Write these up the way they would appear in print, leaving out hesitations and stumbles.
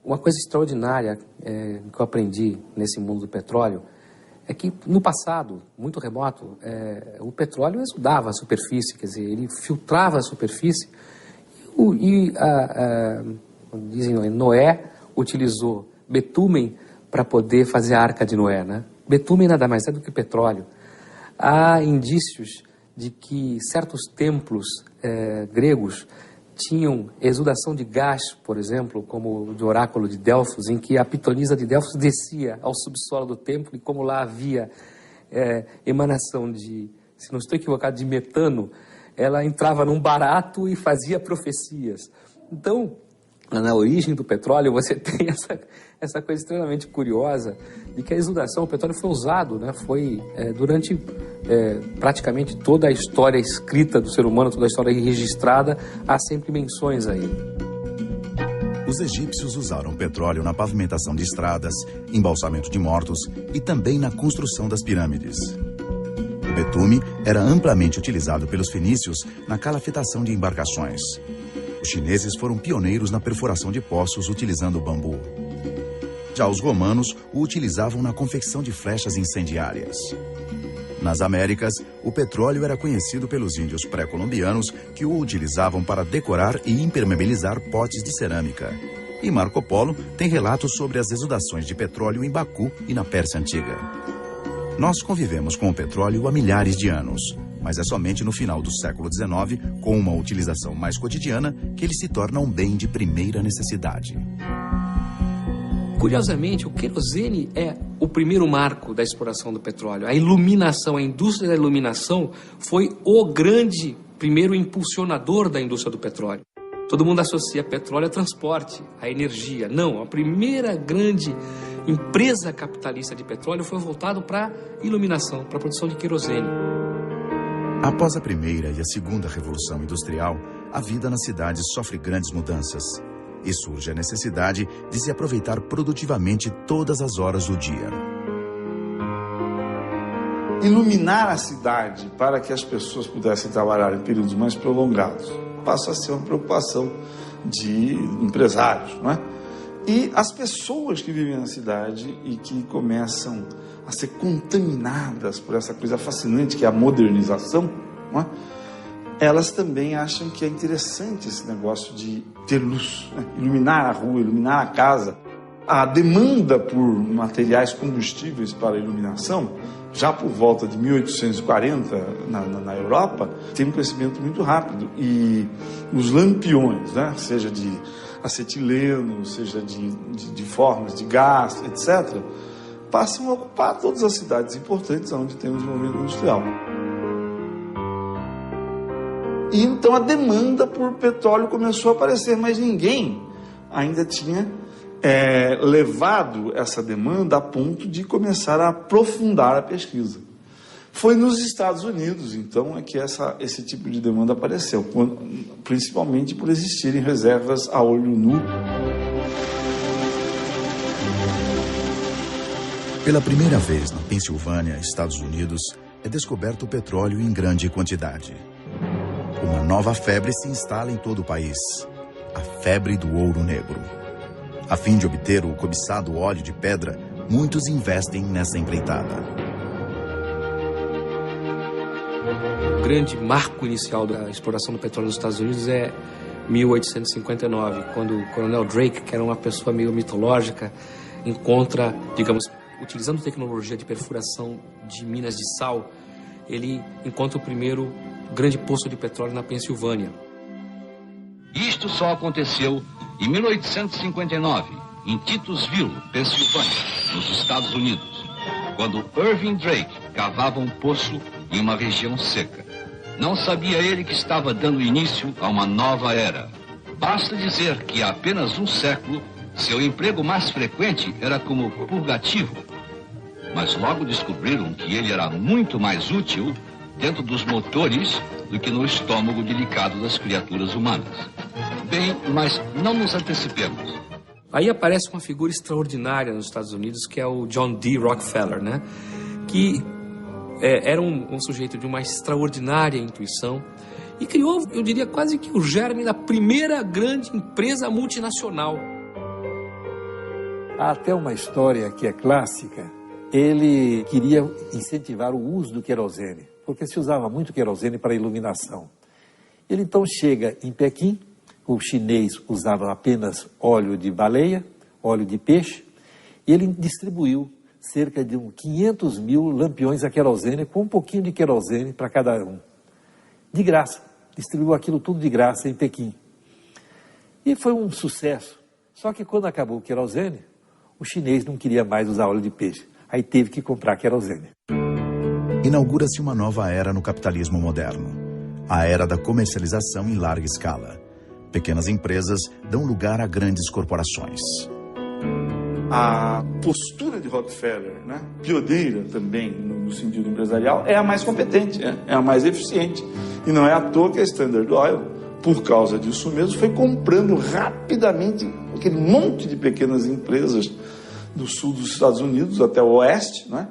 Uma coisa extraordinária que eu aprendi nesse mundo do petróleo é que, no passado, muito remoto, o petróleo exudava a superfície, quer dizer, ele filtrava a superfície dizem, Noé utilizou betumen para poder fazer a Arca de Noé, né? Betumen nada mais é do que petróleo. Há indícios de que certos templos gregos tinham exudação de gás, por exemplo, como o de Oráculo de Delfos, em que a pitonisa de Delfos descia ao subsolo do templo e como lá havia emanação de, se não estou equivocado, de metano, ela entrava num barato e fazia profecias. Então, na origem do petróleo, você tem essa coisa extremamente curiosa de que a exudação, o petróleo foi usado, né? Foi durante praticamente toda a história escrita do ser humano, toda a história registrada, há sempre menções a ele. Os egípcios usaram petróleo na pavimentação de estradas, embalsamento de mortos e também na construção das pirâmides. O betume era amplamente utilizado pelos fenícios na calafetação de embarcações. Os chineses foram pioneiros na perfuração de poços utilizando o bambu. Já os romanos o utilizavam na confecção de flechas incendiárias. Nas Américas, o petróleo era conhecido pelos índios pré-colombianos que o utilizavam para decorar e impermeabilizar potes de cerâmica. E Marco Polo tem relatos sobre as exudações de petróleo em Baku e na Pérsia Antiga. Nós convivemos com o petróleo há milhares de anos, mas é somente no final do século XIX, com uma utilização mais cotidiana, que ele se torna um bem de primeira necessidade. Curiosamente, o querosene é o primeiro marco da exploração do petróleo. A iluminação, a indústria da iluminação foi o grande primeiro impulsionador da indústria do petróleo. Todo mundo associa petróleo a transporte, a energia. Não, a primeira grande empresa capitalista de petróleo foi voltada para iluminação, para a produção de querosene. Após a primeira e a segunda revolução industrial, a vida nas cidades sofre grandes mudanças. E surge a necessidade de se aproveitar produtivamente todas as horas do dia. Iluminar a cidade para que as pessoas pudessem trabalhar em períodos mais prolongados passa a ser uma preocupação de empresários, não é? E as pessoas que vivem na cidade e que começam a ser contaminadas por essa coisa fascinante que é a modernização, não é? Elas também acham que é interessante esse negócio de ter luz, né? Iluminar a rua, iluminar a casa. A demanda por materiais combustíveis para a iluminação, já por volta de 1840 na Europa, tem um crescimento muito rápido. E os lampiões, né? Seja de acetileno, seja de formas de gás, etc., passam a ocupar todas as cidades importantes onde tem um desenvolvimento industrial. E então a demanda por petróleo começou a aparecer, mas ninguém ainda tinha levado essa demanda a ponto de começar a aprofundar a pesquisa. Foi nos Estados Unidos, então, é que esse tipo de demanda apareceu, principalmente por existirem reservas a olho nu. Pela primeira vez na Pensilvânia, Estados Unidos, é descoberto o petróleo em grande quantidade. Uma nova febre se instala em todo o país, a febre do ouro negro. A fim de obter o cobiçado óleo de pedra, muitos investem nessa empreitada. O grande marco inicial da exploração do petróleo nos Estados Unidos é 1859, quando o Coronel Drake, que era uma pessoa meio mitológica, encontra, digamos, utilizando tecnologia de perfuração de minas de sal, ele encontra o primeiro grande poço de petróleo na Pensilvânia. Isto só aconteceu em 1859, em Titusville, Pensilvânia, nos Estados Unidos, quando Irving Drake cavava um poço em uma região seca. Não sabia ele que estava dando início a uma nova era. Basta dizer que há apenas um século, seu emprego mais frequente era como purgativo. mas logo descobriram que ele era muito mais útil dentro dos motores do que no estômago delicado das criaturas humanas. Bem, mas não nos antecipemos. Aí aparece uma figura extraordinária nos Estados Unidos, que é o John D. Rockefeller, né? Que era um sujeito de uma extraordinária intuição e criou, eu diria, quase que o germe da primeira grande empresa multinacional. Há até uma história que é clássica. Ele queria incentivar o uso do querosene, porque se usava muito querosene para iluminação. Ele então chega em Pequim, o chinês usava apenas óleo de baleia, óleo de peixe, e ele distribuiu cerca de 500 mil lampiões a querosene, com um pouquinho de querosene para cada um. De graça. Distribuiu aquilo tudo de graça em Pequim. E foi um sucesso. Só que quando acabou o querosene, o chinês não queria mais usar óleo de peixe. Aí teve que comprar querosene. Inaugura-se uma nova era no capitalismo moderno. A era da comercialização em larga escala. Pequenas empresas dão lugar a grandes corporações. A postura de Rockefeller, né, pioneira também no sentido empresarial, é a mais competente, é a mais eficiente. E não é à toa que a Standard Oil, por causa disso mesmo, foi comprando rapidamente aquele monte de pequenas empresas do sul dos Estados Unidos até o oeste, né,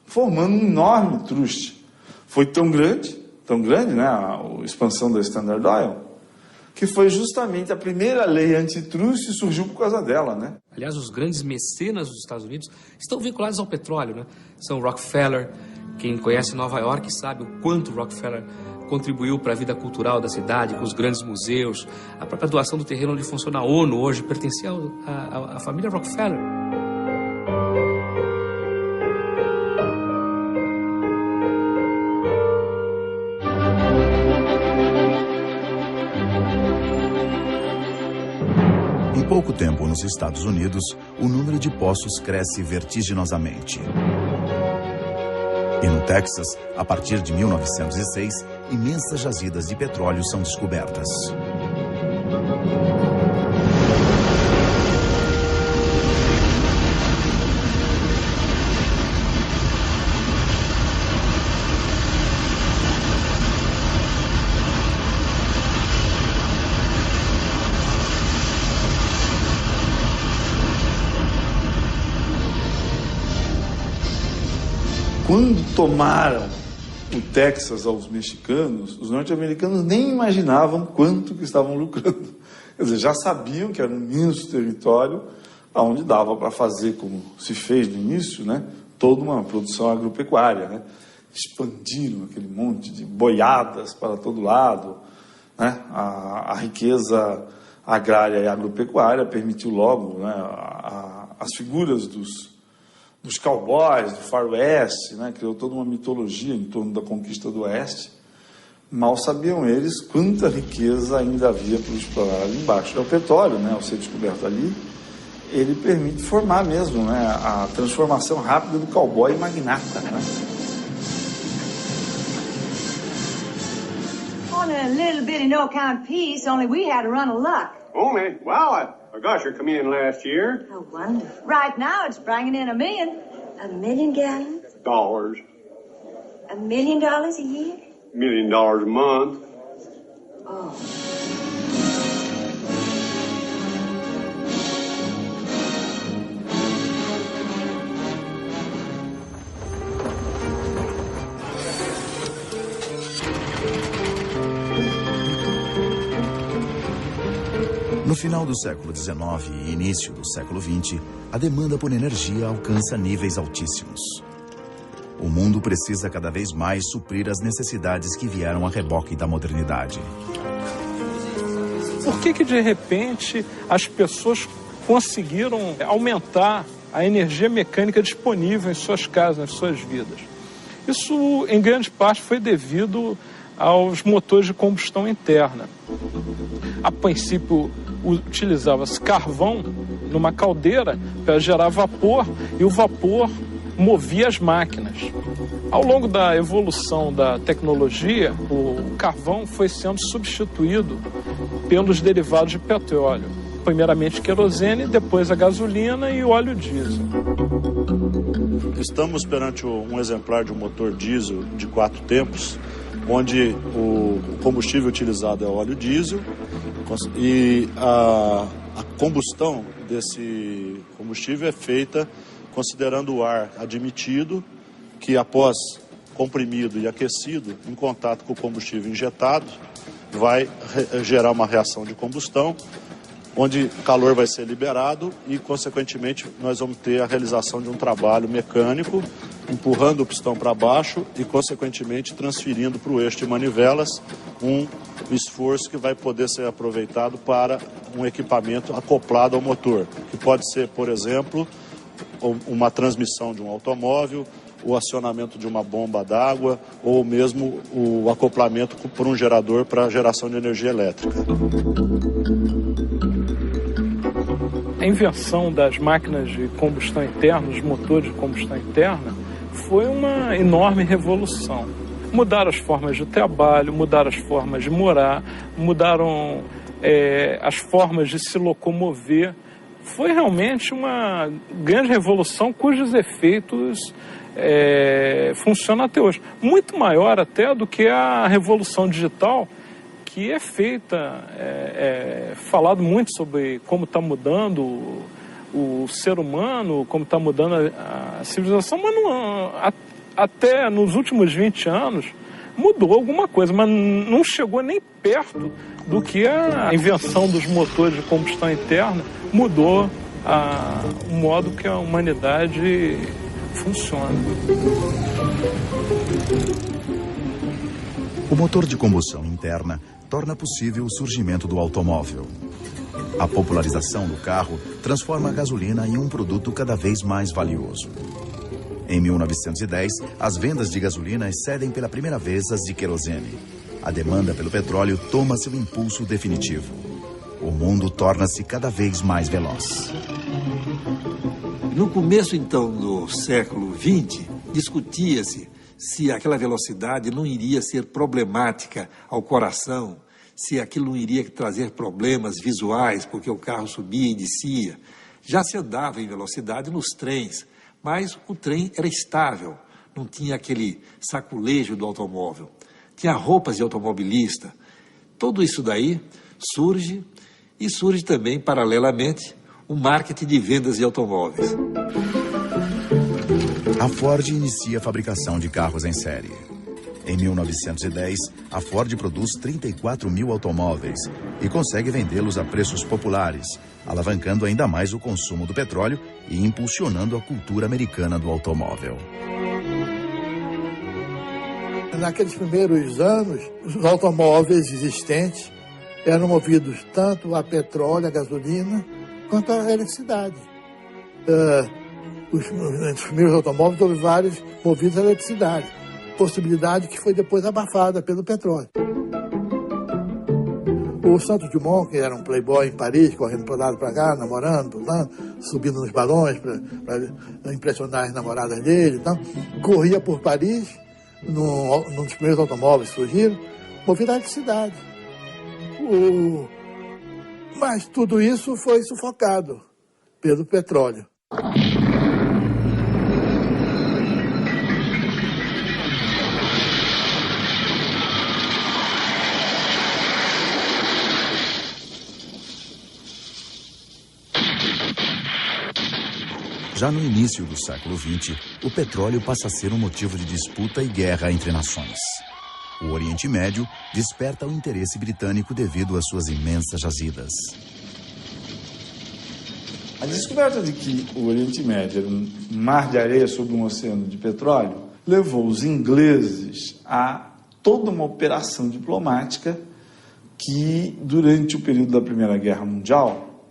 formando um enorme truste. Foi tão grande, né, a expansão da Standard Oil, que foi justamente a primeira lei antitruste e surgiu por causa dela, né? Aliás, os grandes mecenas dos Estados Unidos estão vinculados ao petróleo, né? São Rockefeller. Quem conhece Nova York sabe o quanto Rockefeller contribuiu para a vida cultural da cidade, com os grandes museus. A própria doação do terreno onde funciona a ONU hoje pertencia à família Rockefeller. Em pouco tempo, nos Estados Unidos, o número de poços cresce vertiginosamente. E no Texas, a partir de 1906, imensas jazidas de petróleo são descobertas. Quando tomaram o Texas aos mexicanos, os norte-americanos nem imaginavam quanto que estavam lucrando. Quer dizer, já sabiam que era um imenso território onde dava para fazer, como se fez no início, né, toda uma produção agropecuária, né? Expandiram aquele monte de boiadas para todo lado, né? A riqueza agrária e agropecuária permitiu logo, né, as figuras dos cowboys, do Far West, né, criou toda uma mitologia em torno da conquista do Oeste. Mal sabiam eles quanta riqueza ainda havia para explorar ali embaixo. O petróleo, né, ao ser descoberto ali, ele permite formar mesmo, né, a transformação rápida do cowboy em magnata, né? On a little bitty no-account piece, only we had a run of luck. Only? Wow, a gusher come in last year. Oh, wonderful. Right now, it's bringing in $1 million. $1 million gallons? Dollars. $1 million a year? $1 million a month. Oh. No final do século XIX e início do século XX, a demanda por energia alcança níveis altíssimos. O mundo precisa cada vez mais suprir as necessidades que vieram a reboque da modernidade. Por que de repente as pessoas conseguiram aumentar a energia mecânica disponível em suas casas, nas suas vidas? Isso, em grande parte, foi devido aos motores de combustão interna. A princípio, utilizava-se carvão numa caldeira para gerar vapor e o vapor movia as máquinas. Ao longo da evolução da tecnologia, o carvão foi sendo substituído pelos derivados de petróleo. Primeiramente querosene, depois a gasolina e o óleo diesel. Estamos perante um exemplar de um motor diesel de 4 tempos, onde o combustível utilizado é óleo diesel e a combustão desse combustível é feita considerando o ar admitido, que após comprimido e aquecido, em contato com o combustível injetado, vai gerar uma reação de combustão, onde calor vai ser liberado e, consequentemente, nós vamos ter a realização de um trabalho mecânico, empurrando o pistão para baixo e, consequentemente, transferindo para o eixo de manivelas um esforço que vai poder ser aproveitado para um equipamento acoplado ao motor, que pode ser, por exemplo, uma transmissão de um automóvel, o acionamento de uma bomba d'água ou mesmo o acoplamento por um gerador para geração de energia elétrica. A invenção das máquinas de combustão interna, os motores de combustão interna, foi uma enorme revolução. Mudaram as formas de trabalho, mudaram as formas de morar, mudaram as formas de se locomover. Foi realmente uma grande revolução cujos efeitos funcionam até hoje. Muito maior até do que a revolução digital, que é feita, falado muito sobre como está mudando o ser humano, como está mudando a civilização, mas até nos últimos 20 anos mudou alguma coisa, mas não chegou nem perto do que a invenção dos motores de combustão interna mudou o modo que a humanidade funciona. O motor de combustão interna torna possível o surgimento do automóvel. A popularização do carro transforma a gasolina em um produto cada vez mais valioso. Em 1910, as vendas de gasolina excedem pela primeira vez as de querosene. A demanda pelo petróleo toma seu impulso definitivo. O mundo torna-se cada vez mais veloz. No começo, então, do século XX, discutia-se se aquela velocidade não iria ser problemática ao coração, se aquilo não iria trazer problemas visuais, porque o carro subia e descia. Já se andava em velocidade nos trens, mas o trem era estável, não tinha aquele saculejo do automóvel, tinha roupas de automobilista. Tudo isso daí surge, e surge também, paralelamente, o marketing de vendas de automóveis. A Ford inicia a fabricação de carros em série. Em 1910, a Ford produz 34 mil automóveis e consegue vendê-los a preços populares, alavancando ainda mais o consumo do petróleo e impulsionando a cultura americana do automóvel. Naqueles primeiros anos, os automóveis existentes eram movidos tanto a petróleo, a gasolina, quanto a eletricidade. Os primeiros automóveis houve vários movidos a eletricidade, possibilidade que foi depois abafada pelo petróleo. O Santos Dumont, que era um playboy em Paris, correndo para lado para cá, namorando, pulando, subindo nos balões para impressionar as namoradas dele, então, corria por Paris, num dos primeiros automóveis que surgiram, movido a eletricidade. Mas tudo isso foi sufocado pelo petróleo. Já no início do século XX, o petróleo passa a ser um motivo de disputa e guerra entre nações. O Oriente Médio desperta o interesse britânico devido às suas imensas jazidas. A descoberta de que o Oriente Médio era um mar de areia sobre um oceano de petróleo levou os ingleses a toda uma operação diplomática que, durante o período da Primeira Guerra Mundial,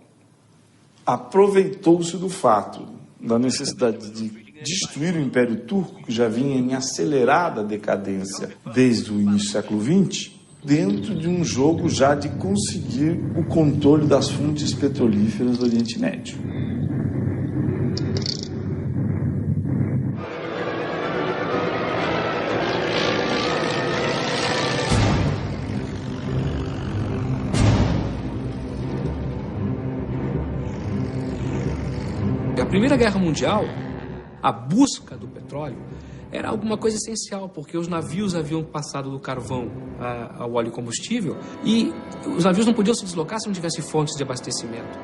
aproveitou-se do fato da necessidade de destruir o Império Turco, que já vinha em acelerada decadência desde o início do século XX, dentro de um jogo já de conseguir o controle das fontes petrolíferas do Oriente Médio. A Primeira Guerra Mundial a busca do petróleo era alguma coisa essencial, porque os navios haviam passado do carvão ao óleo combustível e os navios não podiam se deslocar se não tivesse fontes de abastecimento.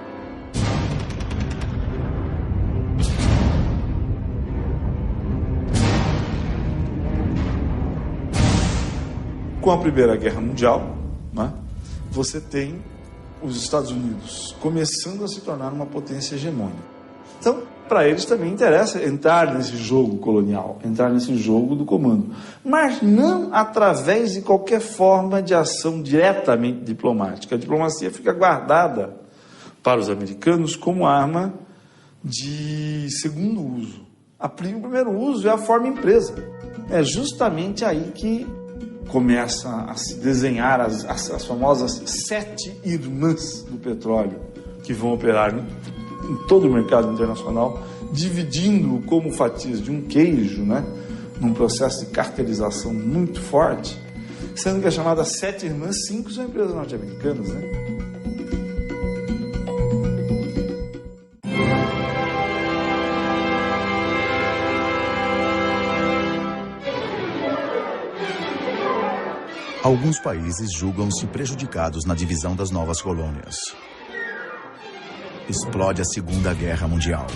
Com a Primeira Guerra Mundial, né, você tem os Estados Unidos começando a se tornar uma potência hegemônica. Então, para eles também interessa entrar nesse jogo colonial, entrar nesse jogo do comando, mas não através de qualquer forma de ação diretamente diplomática. A diplomacia fica guardada para os americanos como arma de segundo uso. O primeiro uso é a forma empresa. É justamente aí que começa a se desenhar as famosas 7 irmãs do petróleo, que vão operar em todo o mercado internacional, dividindo como fatias de um queijo, né, num processo de cartelização muito forte, sendo que a chamada 7 irmãs, 5 são empresas norte-americanas, né? Alguns países julgam-se prejudicados na divisão das novas colônias. Explode a Segunda Guerra Mundial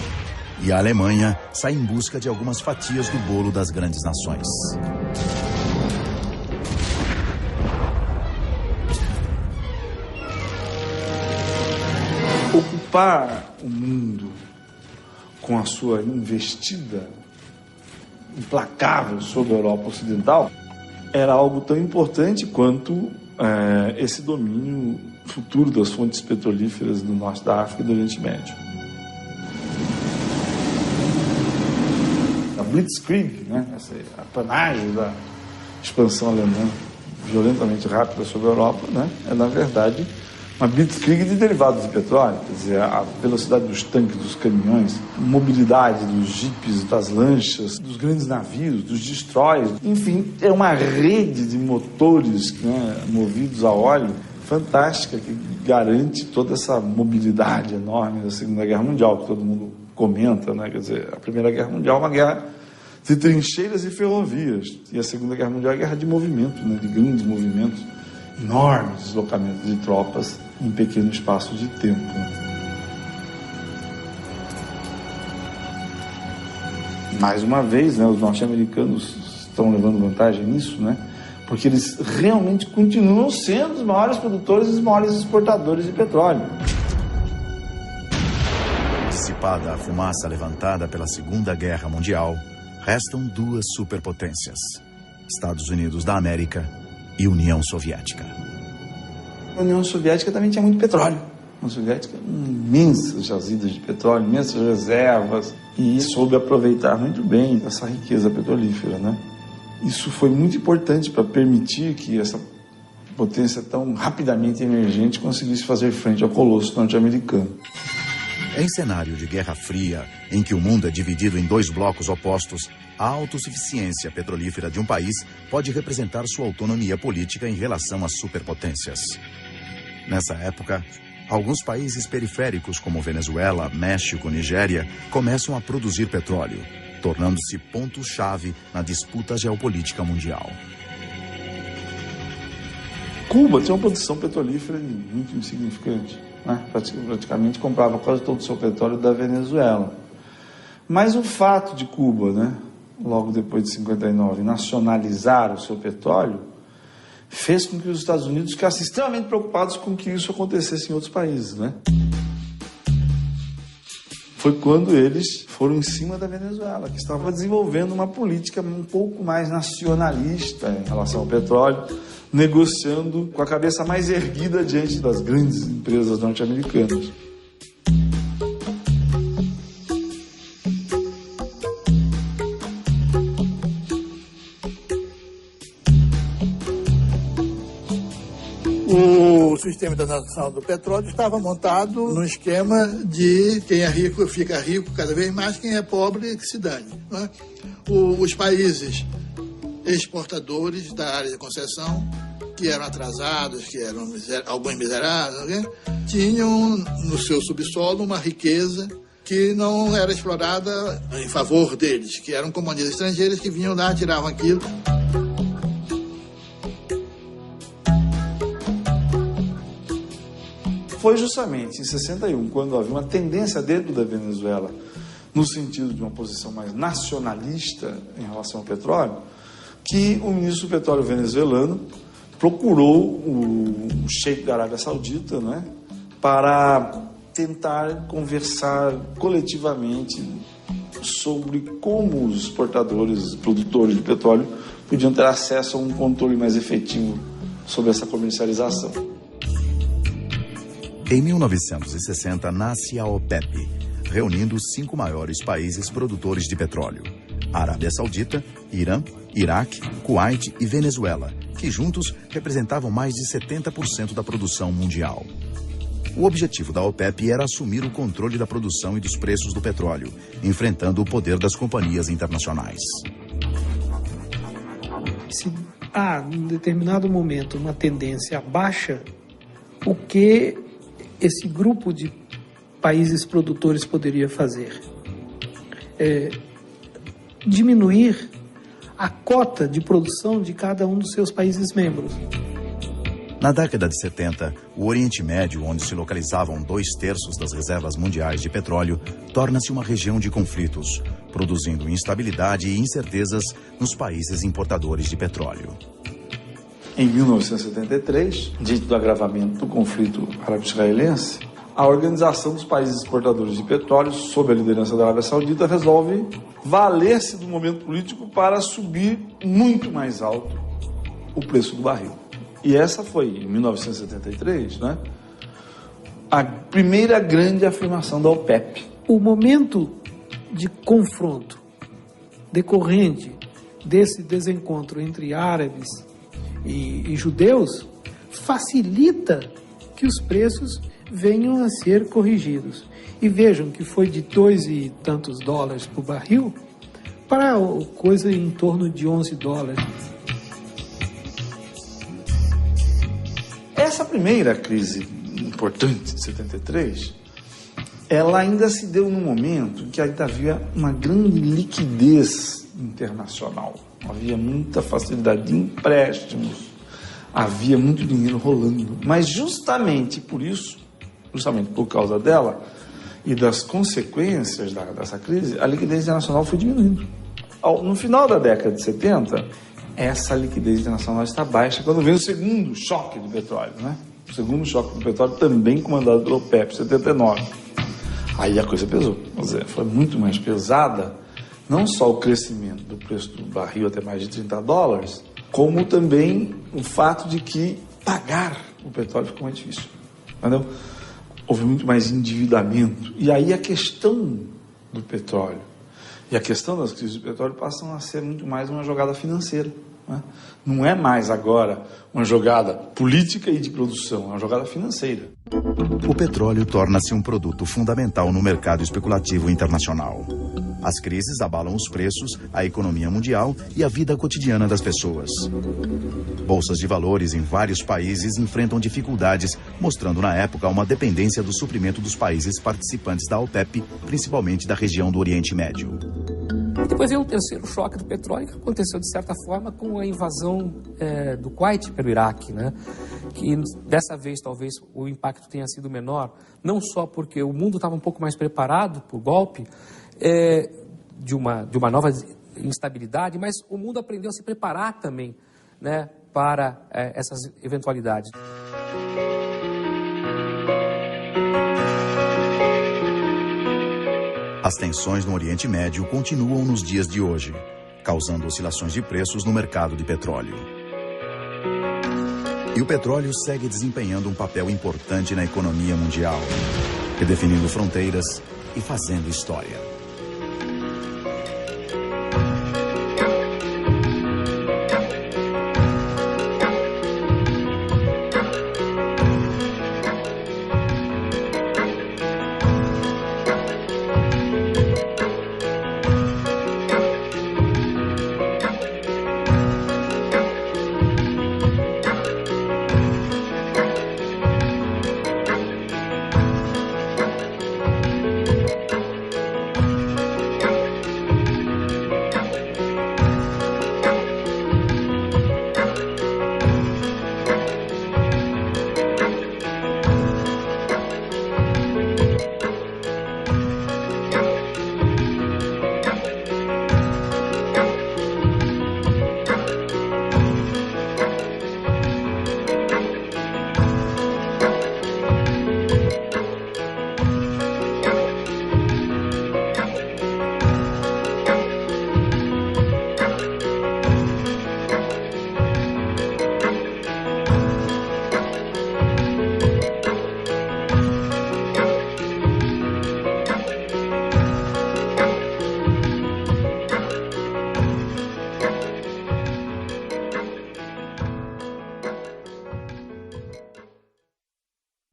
e a Alemanha sai em busca de algumas fatias do bolo das grandes nações. Ocupar o mundo com a sua investida implacável sobre a Europa Ocidental era algo tão importante quanto esse domínio futuro das fontes petrolíferas do norte da África e do Oriente Médio. A Blitzkrieg, né, essa apanagem da expansão alemã violentamente rápida sobre a Europa, né, é, na verdade, uma blitzkrieg de derivados de petróleo, quer dizer, a velocidade dos tanques, dos caminhões, a mobilidade dos jipes, das lanchas, dos grandes navios, dos destroyers, enfim, é uma rede de motores, né, movidos a óleo fantástica, que garante toda essa mobilidade enorme da Segunda Guerra Mundial, que todo mundo comenta, né? Quer dizer, a Primeira Guerra Mundial é uma guerra de trincheiras e ferrovias, e a Segunda Guerra Mundial é uma guerra de movimento, né? De grandes movimentos, enormes deslocamentos de tropas em pequeno espaço de tempo. Mais uma vez, né, os norte-americanos estão levando vantagem nisso, né, porque eles realmente continuam sendo os maiores produtores e os maiores exportadores de petróleo. Dissipada a fumaça levantada pela Segunda Guerra Mundial, restam duas superpotências: Estados Unidos da América e União Soviética. A União Soviética também tinha muito petróleo. A União Soviética imensas jazidas de petróleo, imensas reservas, e soube aproveitar muito bem essa riqueza petrolífera, né? Isso foi muito importante para permitir que essa potência tão rapidamente emergente conseguisse fazer frente ao colosso norte-americano. Em cenário de Guerra Fria, em que o mundo é dividido em dois blocos opostos, a autossuficiência petrolífera de um país pode representar sua autonomia política em relação às superpotências. Nessa época, alguns países periféricos como Venezuela, México, Nigéria começam a produzir petróleo, tornando-se ponto-chave na disputa geopolítica mundial. Cuba tinha uma produção petrolífera muito insignificante, né? Praticamente comprava quase todo o seu petróleo da Venezuela. Mas o fato de Cuba, né, logo depois de 59, nacionalizar o seu petróleo, fez com que os Estados Unidos ficassem extremamente preocupados com que isso acontecesse em outros países, né? Foi quando eles foram em cima da Venezuela, que estava desenvolvendo uma política um pouco mais nacionalista em relação ao petróleo, negociando com a cabeça mais erguida diante das grandes empresas norte-americanas. O sistema internacional do petróleo estava montado no esquema de quem é rico fica rico cada vez mais, quem é pobre que se dane, não é? Os países exportadores da área de concessão, que eram atrasados, que eram alguns miseráveis, tinham no seu subsolo uma riqueza que não era explorada em favor deles, que eram companhias estrangeiras que vinham lá, tiravam aquilo. Foi justamente em 61, quando havia uma tendência dentro da Venezuela, no sentido de uma posição mais nacionalista em relação ao petróleo, que o ministro do petróleo venezuelano procurou o sheik da Arábia Saudita, né, para tentar conversar coletivamente sobre como os exportadores, produtores de petróleo podiam ter acesso a um controle mais efetivo sobre essa comercialização. Em 1960 nasce a OPEP, reunindo os 5 maiores países produtores de petróleo: Arábia Saudita, Irã, Iraque, Kuwait e Venezuela, que juntos representavam mais de 70% da produção mundial. O objetivo da OPEP era assumir o controle da produção e dos preços do petróleo, enfrentando o poder das companhias internacionais. Se há, em determinado momento, uma tendência à baixa, o que esse grupo de países produtores poderia fazer? Diminuir a cota de produção de cada um dos seus países membros. Na década de 70, o Oriente Médio, onde se localizavam 2/3 das reservas mundiais de petróleo, torna-se uma região de conflitos, produzindo instabilidade e incertezas nos países importadores de petróleo. Em 1973, diante do agravamento do conflito árabe-israelense, a Organização dos Países Exportadores de Petróleo, sob a liderança da Arábia Saudita, resolve valer-se do momento político para subir muito mais alto o preço do barril. E essa foi, em 1973, né, a primeira grande afirmação da OPEP. O momento de confronto decorrente desse desencontro entre árabes e judeus facilita que os preços venham a ser corrigidos. E vejam que foi de $2 e tantos por barril para coisa em torno de $11. Essa primeira crise importante de 73, ela ainda se deu num momento em que ainda havia uma grande liquidez internacional. Havia muita facilidade de empréstimos, havia muito dinheiro rolando. Mas justamente por isso, justamente por causa dela e das consequências dessa crise, a liquidez internacional foi diminuindo. No final da década de 70, essa liquidez internacional está baixa quando vem o segundo choque de petróleo, né? O segundo choque de petróleo também comandado pelo OPEP, 79. Aí a coisa pesou, quer dizer, foi muito mais pesada, não só o crescimento do preço do barril até mais de $30, como também o fato de que pagar o petróleo ficou mais difícil, entendeu? Houve muito mais endividamento. E aí a questão do petróleo e a questão das crises de petróleo passam a ser muito mais uma jogada financeira, né? Não é mais agora uma jogada política e de produção, é uma jogada financeira. O petróleo torna-se um produto fundamental no mercado especulativo internacional. As crises abalam os preços, a economia mundial e a vida cotidiana das pessoas. Bolsas de valores em vários países enfrentam dificuldades, mostrando na época uma dependência do suprimento dos países participantes da OPEP, principalmente da região do Oriente Médio. E depois veio um terceiro choque do petróleo, que aconteceu de certa forma com a invasão do Kuwait pelo Iraque, né? Que dessa vez talvez o impacto tenha sido menor, não só porque o mundo estava um pouco mais preparado para o golpe de uma nova instabilidade, mas o mundo aprendeu a se preparar também, né, para essas eventualidades. As tensões no Oriente Médio continuam nos dias de hoje, causando oscilações de preços no mercado de petróleo. E o petróleo segue desempenhando um papel importante na economia mundial, redefinindo fronteiras e fazendo história.